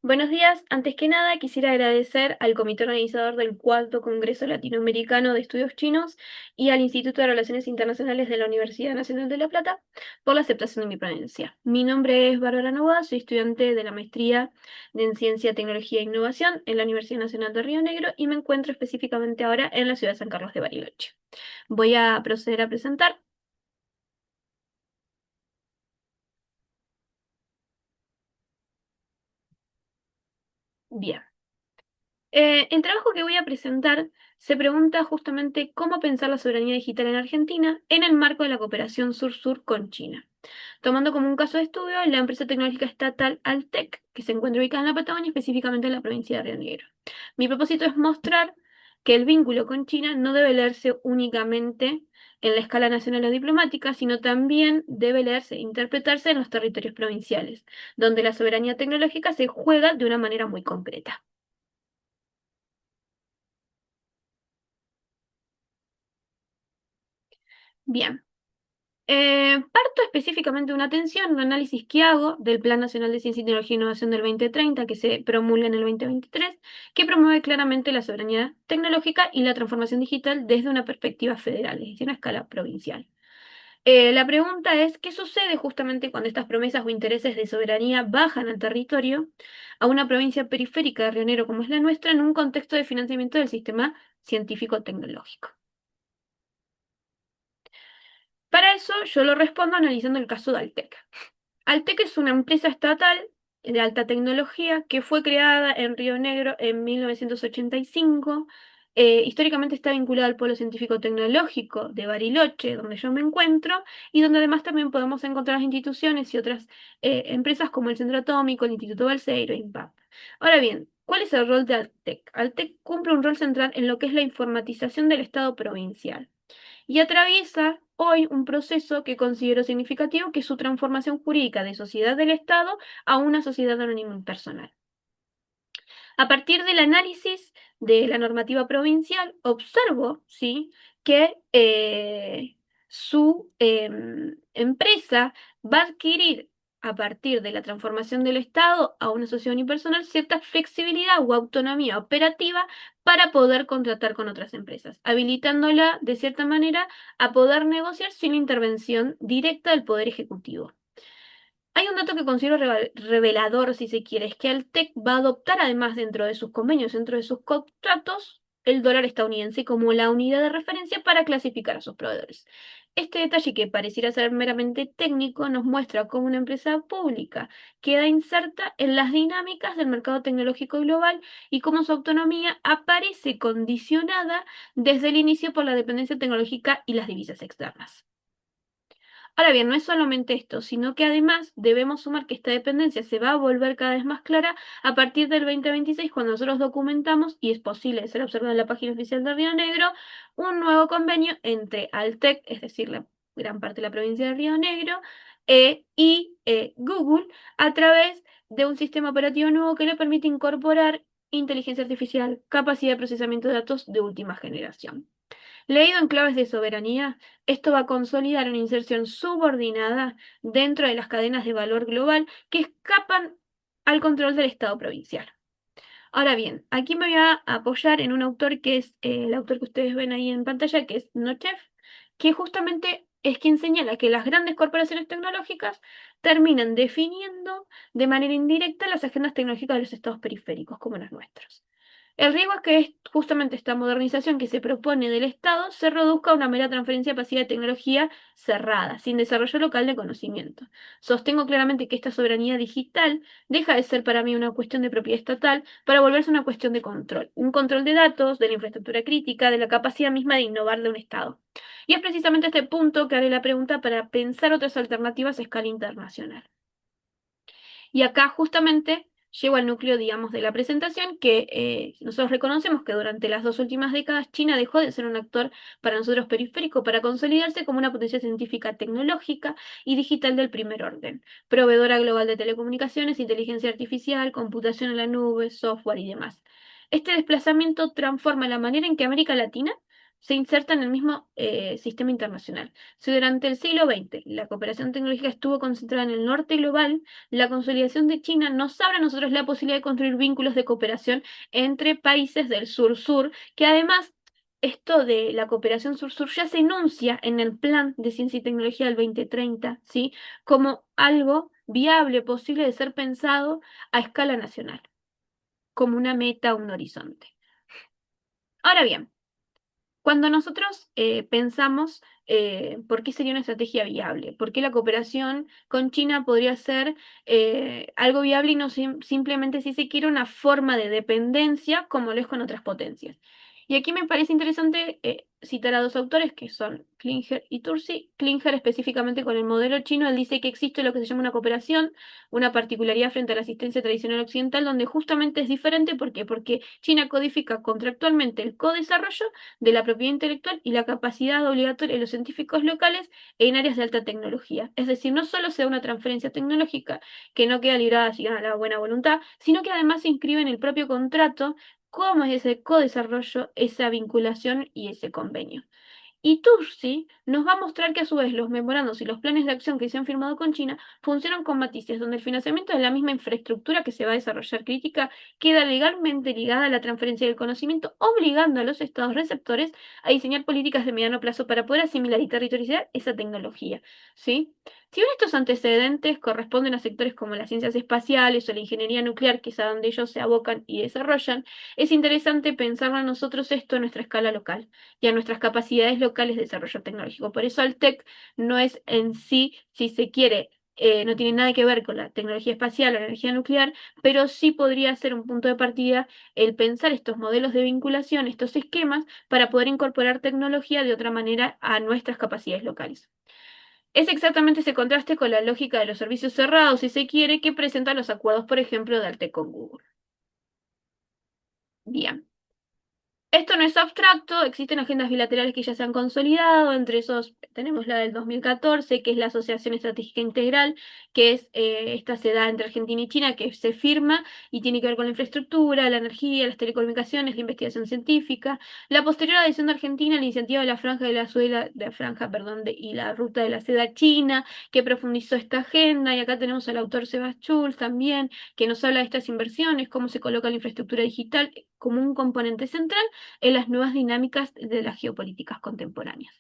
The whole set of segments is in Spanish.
Buenos días. Antes que nada, quisiera agradecer al comité organizador del Cuarto Congreso Latinoamericano de Estudios Chinos y al Instituto de Relaciones Internacionales de la Universidad Nacional de La Plata por la aceptación de mi ponencia. Mi nombre es Bárbara Novoa, soy estudiante de la maestría en Ciencia, Tecnología e Innovación en la Universidad Nacional de Río Negro y me encuentro específicamente ahora en la ciudad de San Carlos de Bariloche. Voy a proceder a presentar. Bien. El trabajo que voy a presentar se pregunta justamente cómo pensar la soberanía digital en Argentina en el marco de la cooperación sur-sur con China, tomando como un caso de estudio la empresa tecnológica estatal Altec, que se encuentra ubicada en la Patagonia, específicamente en la provincia de Río Negro. Mi propósito es mostrar que el vínculo con China no debe leerse únicamente en la escala nacional o diplomática, sino también debe leerse e interpretarse en los territorios provinciales, donde la soberanía tecnológica se juega de una manera muy concreta. Bien. Parto específicamente de una atención, un análisis que hago del Plan Nacional de Ciencia y Tecnología e Innovación del 2030, que se promulga en el 2023, que promueve claramente la soberanía tecnológica y la transformación digital desde una perspectiva federal, es decir, una escala provincial. La pregunta es, ¿qué sucede justamente cuando estas promesas o intereses de soberanía bajan al territorio, a una provincia periférica de Río Negro como es la nuestra, en un contexto de financiamiento del sistema científico-tecnológico? Para eso yo lo respondo analizando el caso de Altec. Altec es una empresa estatal de alta tecnología que fue creada en Río Negro en 1985. Históricamente está vinculada al Polo Científico Tecnológico de Bariloche, donde yo me encuentro, y donde además también podemos encontrar las instituciones y otras empresas como el Centro Atómico, el Instituto Balseiro e INPAP. Ahora bien, ¿cuál es el rol de Altec? Altec cumple un rol central en lo que es la informatización del Estado provincial y atraviesa hoy un proceso que considero significativo, que es su transformación jurídica de sociedad del Estado a una sociedad anónima impersonal. A partir del análisis de la normativa provincial, observo, ¿sí?, que su empresa va a adquirir a partir de la transformación del Estado a una sociedad unipersonal cierta flexibilidad o autonomía operativa para poder contratar con otras empresas, habilitándola de cierta manera a poder negociar sin intervención directa del Poder Ejecutivo. Hay un dato que considero revelador, si se quiere, es que Altec va a adoptar además dentro de sus convenios, dentro de sus contratos, el dólar estadounidense como la unidad de referencia para clasificar a sus proveedores. Este detalle, que pareciera ser meramente técnico, nos muestra cómo una empresa pública queda inserta en las dinámicas del mercado tecnológico global y cómo su autonomía aparece condicionada desde el inicio por la dependencia tecnológica y las divisas externas. Ahora bien, no es solamente esto, sino que además debemos sumar que esta dependencia se va a volver cada vez más clara a partir del 2026, cuando nosotros documentamos, y es posible ser observado en la página oficial de Río Negro, un nuevo convenio entre Altec, es decir, la gran parte de la provincia de Río Negro, y Google, a través de un sistema operativo nuevo que le permite incorporar inteligencia artificial, capacidad de procesamiento de datos de última generación. Leído en claves de soberanía, esto va a consolidar una inserción subordinada dentro de las cadenas de valor global que escapan al control del Estado provincial. Ahora bien, aquí me voy a apoyar en un autor que es el autor que ustedes ven ahí en pantalla, que es Nochev, que justamente es quien señala que las grandes corporaciones tecnológicas terminan definiendo de manera indirecta las agendas tecnológicas de los estados periféricos, como los nuestros. El riesgo es que justamente esta modernización que se propone del Estado se reduzca a una mera transferencia pasiva de tecnología cerrada, sin desarrollo local de conocimiento. Sostengo claramente que esta soberanía digital deja de ser para mí una cuestión de propiedad estatal para volverse una cuestión de control, un control de datos, de la infraestructura crítica, de la capacidad misma de innovar de un Estado. Y es precisamente este punto que haré la pregunta para pensar otras alternativas a escala internacional. Y acá justamente llego al núcleo, digamos, de la presentación, que nosotros reconocemos que durante las dos últimas décadas China dejó de ser un actor para nosotros periférico para consolidarse como una potencia científica, tecnológica y digital del primer orden, proveedora global de telecomunicaciones, inteligencia artificial, computación en la nube, software y demás. Este desplazamiento transforma la manera en que América Latina se inserta en el mismo sistema internacional. Si durante el siglo XX la cooperación tecnológica estuvo concentrada en el norte global, la consolidación de China nos abre a nosotros la posibilidad de construir vínculos de cooperación entre países del sur-sur, que además esto de la cooperación sur-sur ya se enuncia en el Plan de Ciencia y Tecnología del 2030, ¿sí? Como algo viable, posible de ser pensado a escala nacional, como una meta, un horizonte. Ahora bien, cuando nosotros pensamos por qué sería una estrategia viable, por qué la cooperación con China podría ser algo viable y no simplemente, si se quiere, una forma de dependencia como lo es con otras potencias. Y aquí me parece interesante citar a dos autores que son Klinger y Tursi. Klinger específicamente con el modelo chino, él dice que existe lo que se llama una cooperación, una particularidad frente a la asistencia tradicional occidental, donde justamente es diferente. ¿Por qué? Porque China codifica contractualmente el codesarrollo de la propiedad intelectual y la capacidad obligatoria de los científicos locales en áreas de alta tecnología. Es decir, no solo se da una transferencia tecnológica que no queda librada a la buena voluntad, sino que además se inscribe en el propio contrato cómo es ese codesarrollo, esa vinculación y ese convenio. Y Tursi nos va a mostrar que a su vez los memorandos y los planes de acción que se han firmado con China funcionan con matices, donde el financiamiento de la misma infraestructura que se va a desarrollar crítica queda legalmente ligada a la transferencia del conocimiento, obligando a los estados receptores a diseñar políticas de mediano plazo para poder asimilar y territorializar esa tecnología. ¿Sí? Si bien estos antecedentes corresponden a sectores como las ciencias espaciales o la ingeniería nuclear, que es a donde ellos se abocan y desarrollan, es interesante pensarlo a nosotros esto a nuestra escala local y a nuestras capacidades locales de desarrollo tecnológico. Por eso Altec no es en sí, si se quiere, no tiene nada que ver con la tecnología espacial o la energía nuclear, pero sí podría ser un punto de partida el pensar estos modelos de vinculación, estos esquemas, para poder incorporar tecnología de otra manera a nuestras capacidades locales. Es exactamente ese contraste con la lógica de los servicios cerrados, si se quiere, que presentan los acuerdos, por ejemplo, de Altec con Google. Bien. Esto no es abstracto, existen agendas bilaterales que ya se han consolidado, entre esos tenemos la del 2014, que es la Asociación Estratégica Integral, que es esta se da entre Argentina y China, que se firma y tiene que ver con la infraestructura, la energía, las telecomunicaciones, la investigación científica. La posterior adhesión de Argentina a la iniciativa de la Franja de la Suela, de la Franja, perdón, y la Ruta de la Seda China, que profundizó esta agenda, y acá tenemos al autor Sebas Schulz también, que nos habla de estas inversiones, cómo se coloca la infraestructura digital como un componente central en las nuevas dinámicas de las geopolíticas contemporáneas.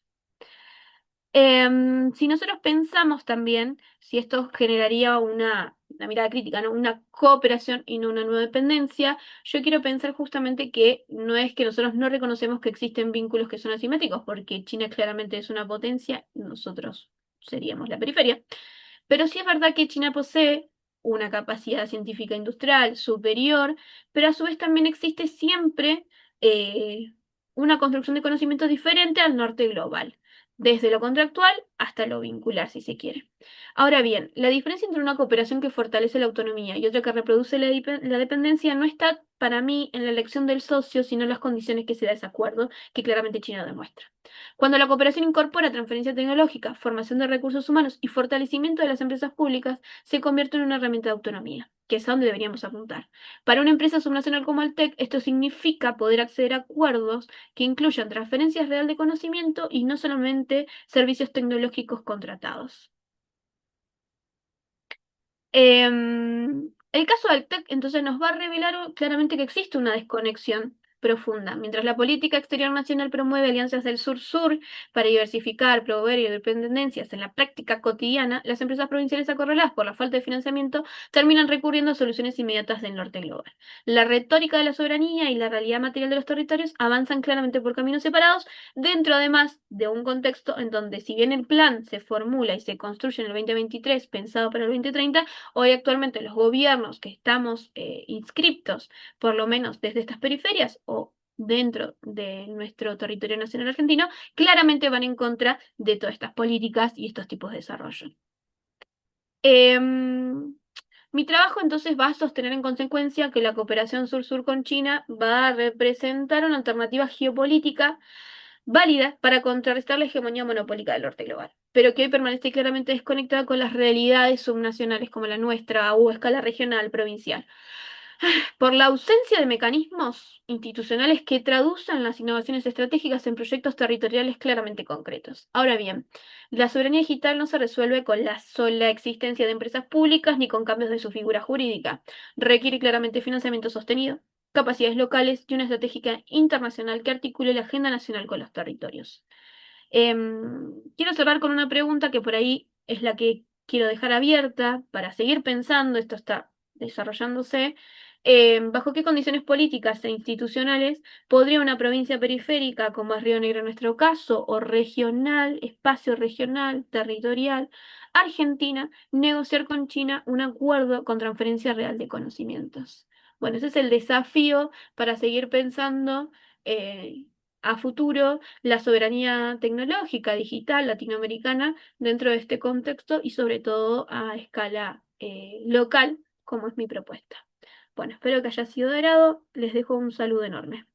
Si nosotros pensamos también si esto generaría una mirada crítica, ¿no? Una cooperación y no una nueva dependencia, yo quiero pensar justamente que no es que nosotros no reconocemos que existen vínculos que son asimétricos, porque China claramente es una potencia, nosotros seríamos la periferia, pero sí es verdad que China posee una capacidad científica industrial superior, pero a su vez también existe siempre eh, una construcción de conocimiento diferente al norte global, desde lo contractual hasta lo vincular, si se quiere. Ahora bien, la diferencia entre una cooperación que fortalece la autonomía y otra que reproduce la dependencia no está para mí en la elección del socio, sino en las condiciones que se da ese acuerdo, que claramente China demuestra. Cuando la cooperación incorpora transferencia tecnológica, formación de recursos humanos y fortalecimiento de las empresas públicas, se convierte en una herramienta de autonomía, que es a donde deberíamos apuntar. Para una empresa subnacional como Altec, esto significa poder acceder a acuerdos que incluyan transferencias real de conocimiento y no solamente servicios tecnológicos contratados. El caso del TEC entonces nos va a revelar claramente que existe una desconexión profunda. Mientras la política exterior nacional promueve alianzas del sur-sur para diversificar, promover y dependencias en la práctica cotidiana, las empresas provinciales acorraladas por la falta de financiamiento terminan recurriendo a soluciones inmediatas del norte global. La retórica de la soberanía y la realidad material de los territorios avanzan claramente por caminos separados, dentro además de un contexto en donde si bien el plan se formula y se construye en el 2023 pensado para el 2030, hoy actualmente los gobiernos que estamos inscriptos, por lo menos desde estas periferias o dentro de nuestro territorio nacional argentino, claramente van en contra de todas estas políticas y estos tipos de desarrollo. Em, Mi trabajo entonces va a sostener en consecuencia que la cooperación sur-sur con China va a representar una alternativa geopolítica válida para contrarrestar la hegemonía monopólica del norte global, pero que hoy permanece claramente desconectada con las realidades subnacionales como la nuestra o a escala regional, provincial. Por la ausencia de mecanismos institucionales que traduzcan las innovaciones estratégicas en proyectos territoriales claramente concretos. Ahora bien, la soberanía digital no se resuelve con la sola existencia de empresas públicas ni con cambios de su figura jurídica. Requiere claramente financiamiento sostenido, capacidades locales y una estrategia internacional que articule la agenda nacional con los territorios. Quiero cerrar con una pregunta que por ahí es la que quiero dejar abierta para seguir pensando, esto está desarrollándose. ¿Bajo qué condiciones políticas e institucionales podría una provincia periférica, como es Río Negro en nuestro caso, o regional, espacio regional, territorial, Argentina, negociar con China un acuerdo con transferencia real de conocimientos? Bueno, ese es el desafío para seguir pensando eh, a futuro la soberanía tecnológica, digital, latinoamericana dentro de este contexto y sobre todo a escala local, como es mi propuesta. Bueno, espero que haya sido de agrado. Les dejo un saludo enorme.